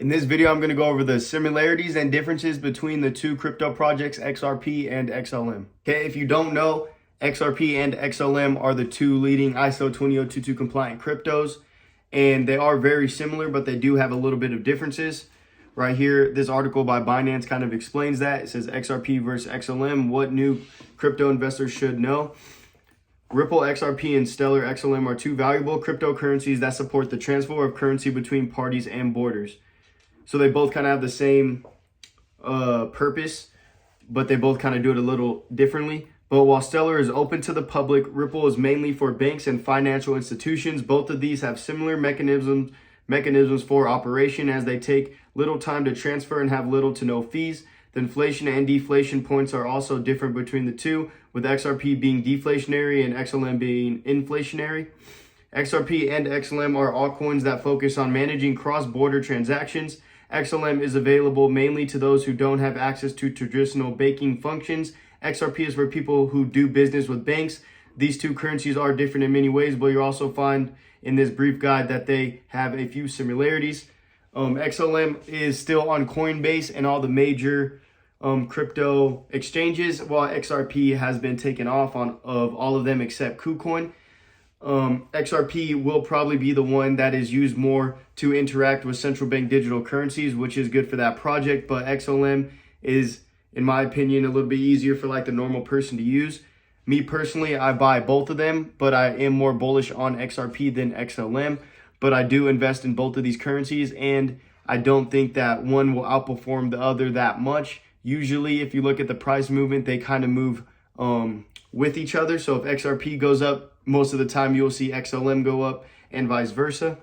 In this video, I'm going to go over the similarities and differences between the two crypto projects, XRP and XLM. Okay, if you don't know, XRP and XLM are the two leading ISO 20022 compliant cryptos, and they are very similar, but they do have a little bit of differences. Right here, this article by Binance kind of explains that. It says XRP versus XLM, what new crypto investors should know. Ripple XRP and Stellar XLM are two valuable cryptocurrencies that support the transfer of currency between parties and borders. So they both kind of have the same purpose, but they both kind of do it a little differently. But while Stellar is open to the public, Ripple is mainly for banks and financial institutions. Both of these have similar mechanisms for operation, as they take little time to transfer and have little to no fees. The inflation and deflation points are also different between the two, with XRP being deflationary and XLM being inflationary. XRP and XLM are altcoins that focus on managing cross-border transactions. XLM is available mainly to those who don't have access to traditional banking functions. XRP is for people who do business with banks. These two currencies are different in many ways, but you'll also find in this brief guide that they have a few similarities. XLM is still on Coinbase and all the major crypto exchanges, while XRP has been taken off of all of them except KuCoin. XRP will probably be the one that is used more to interact with central bank digital currencies, which is good for that project. But XLM is, in my opinion, a little bit easier for like the normal person to use. Me personally, I buy both of them, but I am more bullish on XRP than XLM. But I do invest in both of these currencies, and I don't think that one will outperform the other that much. Usually, if you look at the price movement, they kind of move with each other. So if XRP goes up, most of the time you'll see XLM go up and vice versa.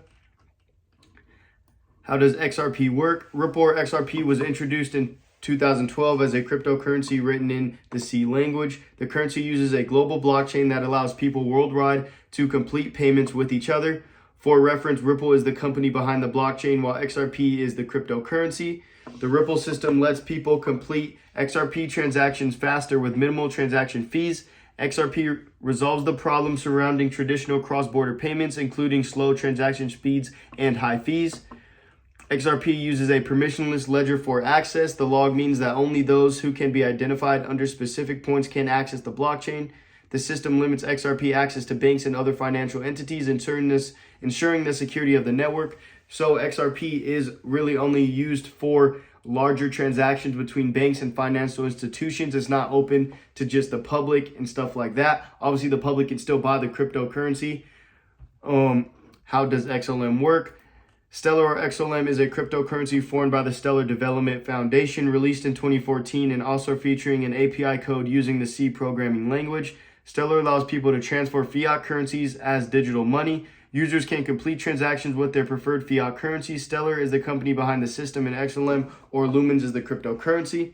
How does XRP work? Ripple XRP was introduced in 2012 as a cryptocurrency written in the C language. The currency uses a global blockchain that allows people worldwide to complete payments with each other. For reference, Ripple is the company behind the blockchain, while XRP is the cryptocurrency. The Ripple system lets people complete XRP transactions faster with minimal transaction fees. XRP resolves the problem surrounding traditional cross-border payments, including slow transaction speeds and high fees. XRP uses a permissionless ledger for access. The log means that only those who can be identified under specific points can access the blockchain. The system limits XRP access to banks and other financial entities, ensuring the security of the network. So XRP is really only used for larger transactions between banks and financial institutions. It's not open to just the public and stuff like that. Obviously, the public can still buy the cryptocurrency. How does XLM work? Stellar or XLM is a cryptocurrency formed by the Stellar Development Foundation, released in 2014, and also featuring an API code using the C programming language. Stellar allows people to transfer fiat currencies as digital money. Users can complete transactions with their preferred fiat currency. Stellar is the company behind the system, and XLM or Lumens is the cryptocurrency.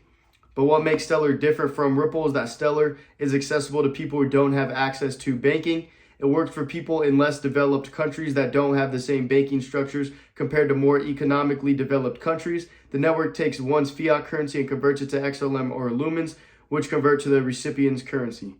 But what makes Stellar different from Ripple is that Stellar is accessible to people who don't have access to banking. It works for people in less developed countries that don't have the same banking structures compared to more economically developed countries. The network takes one's fiat currency and converts it to XLM or Lumens, which convert to the recipient's currency.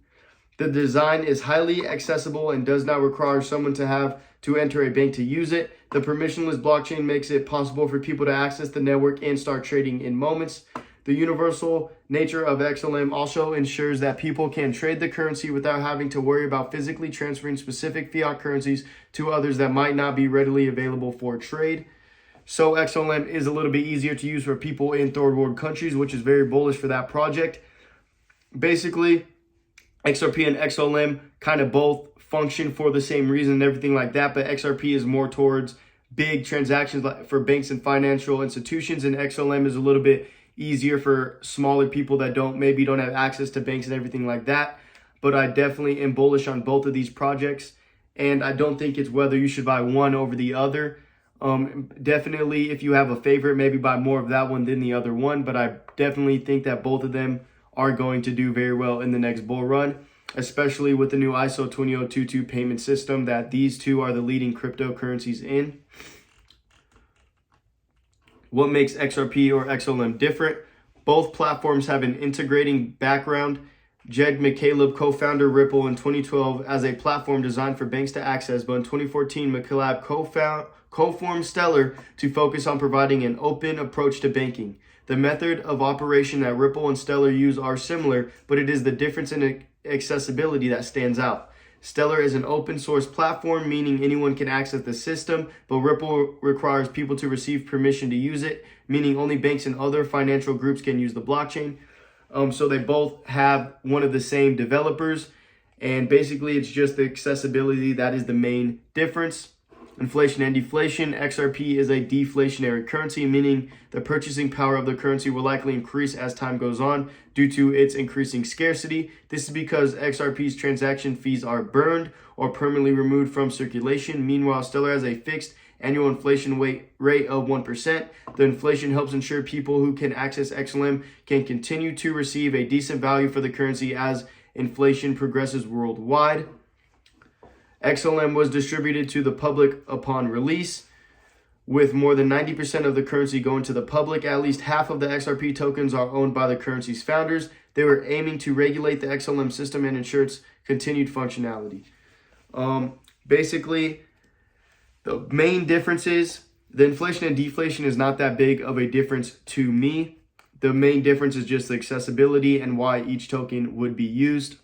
The design is highly accessible and does not require someone to have to enter a bank to use it. The permissionless blockchain makes it possible for people to access the network and start trading in moments. The universal nature of XLM also ensures that people can trade the currency without having to worry about physically transferring specific fiat currencies to others that might not be readily available for trade. So XLM is a little bit easier to use for people in third world countries, which is very bullish for that project. Basically, XRP and XLM kind of both function for the same reason and everything like that, but XRP is more towards big transactions for banks and financial institutions, and XLM is a little bit easier for smaller people that maybe don't have access to banks and everything like that. But I definitely am bullish on both of these projects, and I don't think it's whether you should buy one over the other. Definitely, if you have a favorite, maybe buy more of that one than the other one, but I definitely think that both of them are going to do very well in the next bull run, especially with the new ISO 20022 payment system that these two are the leading cryptocurrencies in. What makes XRP or XLM different? Both platforms have an integrating background Jed McCaleb co-founded Ripple in 2012 as a platform designed for banks to access, but in 2014, McCaleb co-formed Stellar to focus on providing an open approach to banking. The method of operation that Ripple and Stellar use are similar, but it is the difference in accessibility that stands out. Stellar is an open source platform, meaning anyone can access the system, but Ripple requires people to receive permission to use it, meaning only banks and other financial groups can use the blockchain. So they both have one of the same developers, and basically it's just the accessibility that is the main difference. Inflation and deflation. XRP is a deflationary currency, meaning the purchasing power of the currency will likely increase as time goes on due to its increasing scarcity. This is because XRP's transaction fees are burned or permanently removed from circulation. Meanwhile, Stellar has a fixed annual inflation rate of 1%. The inflation helps ensure people who can access XLM can continue to receive a decent value for the currency as inflation progresses worldwide. XLM was distributed to the public upon release. With more than 90% of the currency going to the public, at least half of the XRP tokens are owned by the currency's founders. They were aiming to regulate the XLM system and ensure its continued functionality. Basically, the main difference is the inflation and deflation is not that big of a difference to me. The main difference is just the accessibility and why each token would be used.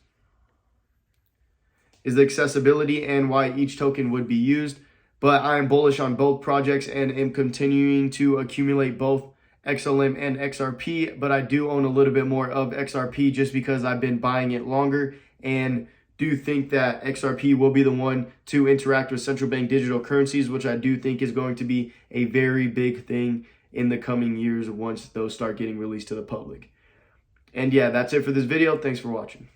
But I am bullish on both projects and am continuing to accumulate both XLM and XRP, but I do own a little bit more of XRP just because I've been buying it longer and do think that XRP will be the one to interact with central bank digital currencies, which I do think is going to be a very big thing in the coming years once those start getting released to the public. And yeah, that's it for this video. Thanks for watching.